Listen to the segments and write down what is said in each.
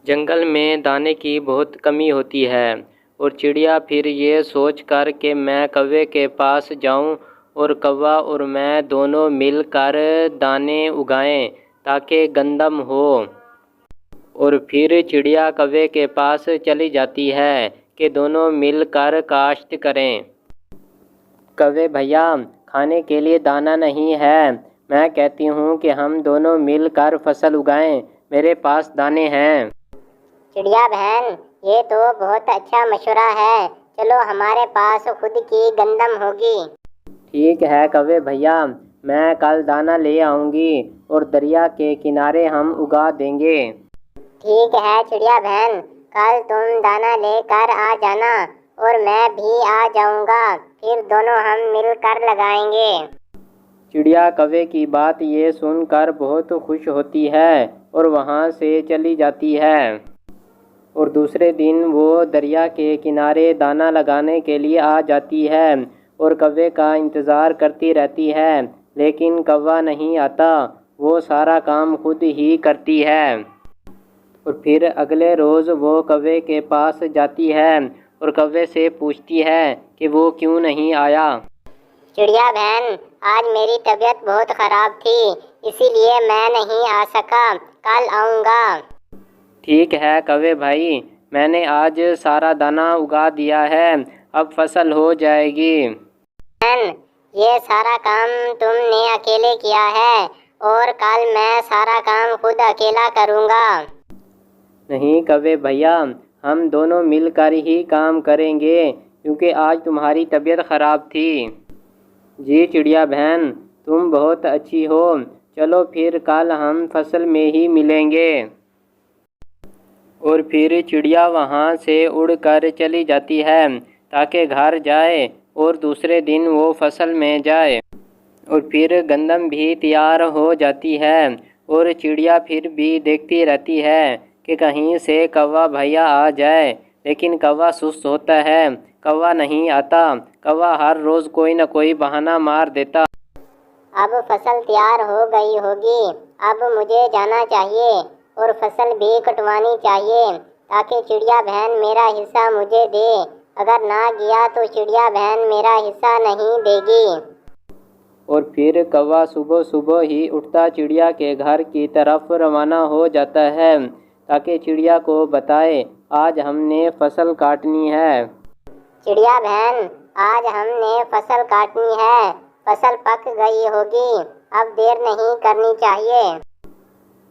जंगल में दाने की बहुत कमी होती है और चिड़िया फिर ये सोच कर कि मैं कौवे के पास जाऊं और कौवा और मैं दोनों मिलकर दाने उगाएं ताकि गंदम हो। और फिर चिड़िया कौवे के पास चली जाती है कि दोनों मिलकर काश्त करें। कौवे भैया, खाने के लिए दाना नहीं है। मैं कहती हूँ कि हम दोनों मिलकर फसल उगाएं, मेरे पास दाने हैं। चिड़िया बहन, ये तो बहुत अच्छा मशवरा है। चलो, हमारे पास खुद की गंदम होगी। ठीक है कौवे भैया, मैं कल दाना ले आऊँगी और दरिया के किनारे हम उगा देंगे। ठीक है चिड़िया बहन, कल तुम दाना लेकर आ जाना और मैं भी आ जाऊंगा, फिर दोनों हम मिलकर लगाएंगे। चिड़िया कौवे की बात ये सुनकर बहुत खुश होती है और वहाँ से चली जाती है। और दूसरे दिन वो दरिया के किनारे दाना लगाने के लिए आ जाती है और कौवे का इंतज़ार करती रहती है, लेकिन कौवा नहीं आता। वो सारा काम खुद ही करती है। और फिर अगले रोज़ वो कौवे के पास जाती है और कौवे से पूछती है कि वो क्यों नहीं आया। चिड़िया बहन, आज मेरी तबीयत बहुत ख़राब थी, इसीलिए मैं नहीं आ सका, कल आऊँगा। ठीक है कौवे भाई, मैंने आज सारा दाना उगा दिया है, अब फसल हो जाएगी। बहन, ये सारा काम तुमने अकेले किया है और कल मैं सारा काम खुद अकेला करूँगा। नहीं कौवे भैया, हम दोनों मिलकर ही काम करेंगे क्योंकि आज तुम्हारी तबीयत ख़राब थी। जी चिड़िया बहन, तुम बहुत अच्छी हो। चलो फिर कल हम फसल में ही मिलेंगे। और फिर चिड़िया वहाँ से उड़कर चली जाती है ताकि घर जाए और दूसरे दिन वो फसल में जाए। और फिर गंदम भी तैयार हो जाती है और चिड़िया फिर भी देखती रहती है कि कहीं से कौवा भैया आ जाए, लेकिन कौवा सुस्त होता है, कौवा नहीं आता। कौवा हर रोज़ कोई न कोई बहाना मार देता। अब फसल तैयार हो गई होगी, अब मुझे जाना चाहिए और फसल भी कटवानी चाहिए ताकि चिड़िया बहन मेरा हिस्सा मुझे दे। अगर ना गया तो चिड़िया बहन मेरा हिस्सा नहीं देगी। और फिर कौवा सुबह सुबह ही उठता चिड़िया के घर की तरफ रवाना हो जाता है ताकि चिड़िया को बताए आज हमने फसल काटनी है। चिड़िया बहन, आज हमने फसल काटनी है, फसल पक गई होगी, अब देर नहीं करनी चाहिए।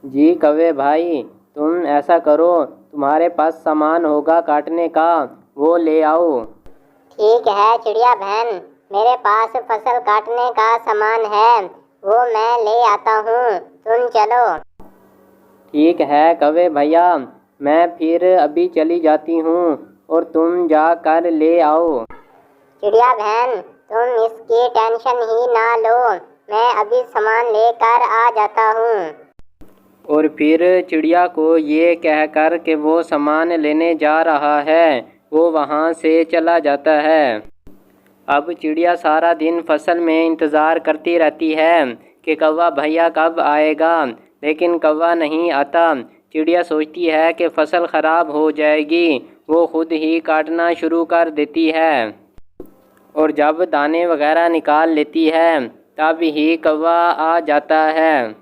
जी कौवे भाई, तुम ऐसा करो, तुम्हारे पास सामान होगा काटने का, वो ले आओ। ठीक है चिड़िया बहन, मेरे पास फसल काटने का सामान है, वो मैं ले आता हूँ, तुम चलो। ठीक है कौवे भैया, मैं फिर अभी चली जाती हूँ और तुम जा कर ले आओ। चिड़िया बहन, तुम इसकी टेंशन ही ना लो, मैं अभी सामान लेकर आ जाता हूँ। और फिर चिड़िया को ये कहकर कि वो सामान लेने जा रहा है, वो वहाँ से चला जाता है। अब चिड़िया सारा दिन फसल में इंतज़ार करती रहती है कि कौवा भैया कब आएगा, लेकिन कौवा नहीं आता। चिड़िया सोचती है कि फसल ख़राब हो जाएगी, वो खुद ही काटना शुरू कर देती है। और जब दाने वगैरह निकाल लेती है तब ही कौवा आ जाता है।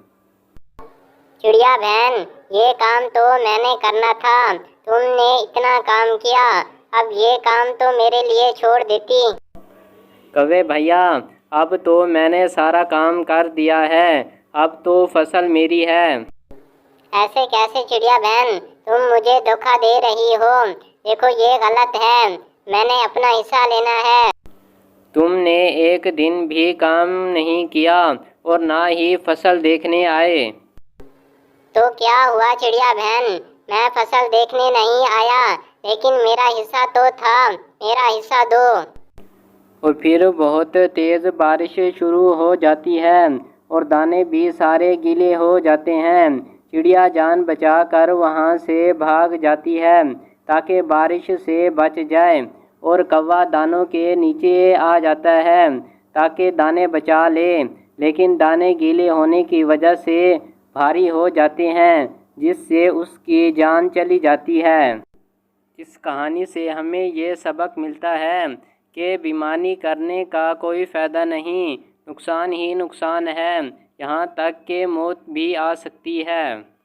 चिड़िया बहन, ये काम तो मैंने करना था, तुमने इतना काम किया, अब ये काम तो मेरे लिए छोड़ देती। कौवे भैया, अब तो मैंने सारा काम कर दिया है, अब तो फसल मेरी है। ऐसे कैसे चिड़िया बहन, तुम मुझे धोखा दे रही हो, देखो ये गलत है, मैंने अपना हिस्सा लेना है। तुमने एक दिन भी काम नहीं किया और ना ही फसल देखने आए। तो क्या हुआ चिड़िया बहन, मैं फसल देखने नहीं आया, लेकिन मेरा हिस्सा तो था, मेरा हिस्सा दो। और फिर बहुत तेज़ बारिश शुरू हो जाती है और दाने भी सारे गीले हो जाते हैं। चिड़िया जान बचाकर वहाँ से भाग जाती है ताकि बारिश से बच जाए और कौवा दानों के नीचे आ जाता है ताकि दाने बचा ले, लेकिन दाने गीले होने की वजह से भारी हो जाते हैं। जिससे उसकी जान चली जाती है। इस कहानी से हमें ये सबक मिलता है कि बेईमानी करने का कोई फ़ायदा नहीं, नुकसान ही नुकसान है, यहाँ तक कि मौत भी आ सकती है।